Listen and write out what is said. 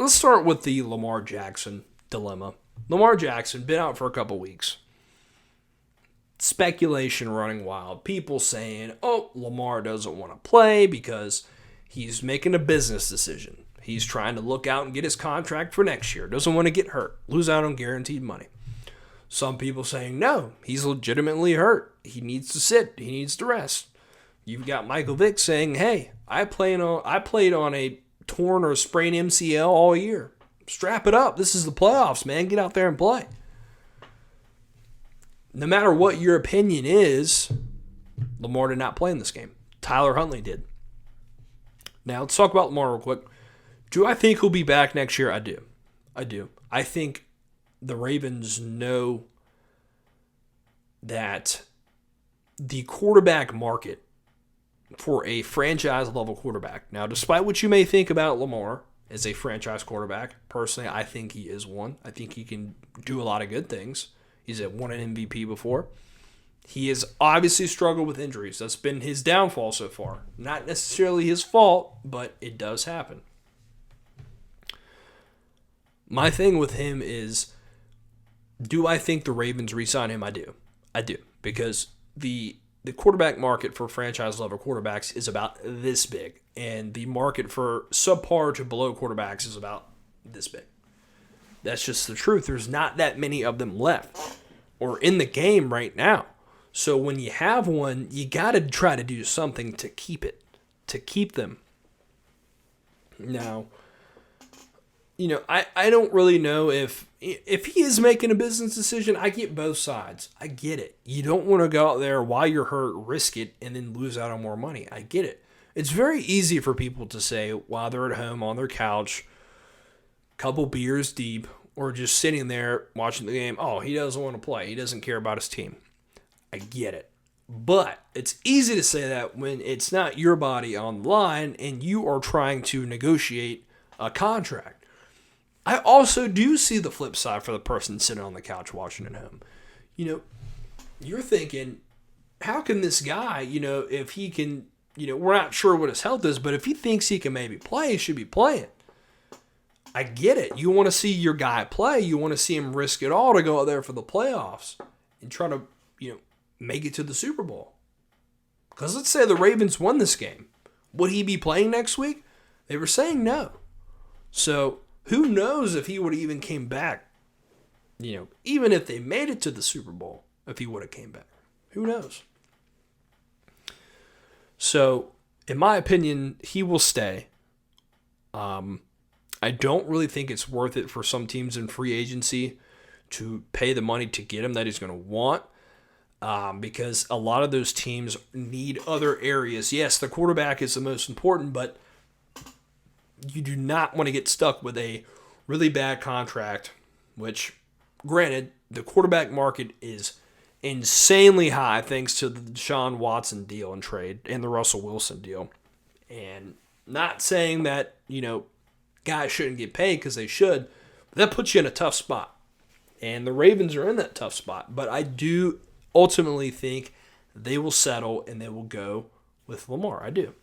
let's start with the Lamar Jackson dilemma. Lamar Jackson, been out for a couple weeks. Speculation running wild. People saying, oh, Lamar doesn't want to play because he's making a business decision. He's trying to look out and get his contract for next year. Doesn't want to get hurt. Lose out on guaranteed money. Some people saying, no, he's legitimately hurt. He needs to sit. He needs to rest. You've got Michael Vick saying, hey, I played on a torn or sprained MCL all year. Strap it up. This is the playoffs, man. Get out there and play. No matter what your opinion is, Lamar did not play in this game. Tyler Huntley did. Now, let's talk about Lamar real quick. Do I think he'll be back next year? I do. I think the Ravens know that the quarterback market for a franchise-level quarterback. Now, despite what you may think about Lamar as a franchise quarterback, personally, I think he is one. I think he can do a lot of good things. He's won an MVP before. He has obviously struggled with injuries. That's been his downfall so far. Not necessarily his fault, but it does happen. My thing with him is, do I think the Ravens re-sign him? I do. Because the quarterback market for franchise-level quarterbacks is about this big, and the market for subpar to below quarterbacks is about this big. That's just the truth. There's not that many of them left or in the game right now. So when you have one, you got to try to do something to keep them. Now, I don't really know if he is making a business decision. I get both sides. I get it. You don't want to go out there while you're hurt, risk it, and then lose out on more money. I get it. It's very easy for people to say while they're at home on their couch, couple beers deep, or just sitting there watching the game, oh, he doesn't want to play. He doesn't care about his team. I get it. But it's easy to say that when it's not your body on the line and you are trying to negotiate a contract. I also do see the flip side for the person sitting on the couch watching at home. You're thinking, how can this guy, if he can, we're not sure what his health is, but if he thinks he can maybe play, he should be playing. I get it. You want to see your guy play. You want to see him risk it all to go out there for the playoffs and try to, make it to the Super Bowl. Because let's say the Ravens won this game. Would he be playing next week? They were saying no. So who knows if he would have even came back, even if they made it to the Super Bowl, if he would have came back. Who knows? So, in my opinion, he will stay. I don't really think it's worth it for some teams in free agency to pay the money to get him that he's going to want, because a lot of those teams need other areas. Yes, the quarterback is the most important, but you do not want to get stuck with a really bad contract, which, granted, the quarterback market is insanely high thanks to the Deshaun Watson deal and trade and the Russell Wilson deal. And not saying that, guys shouldn't get paid, because they should, but that puts you in a tough spot. And the Ravens are in that tough spot. But I do ultimately think they will settle and they will go with Lamar. I do.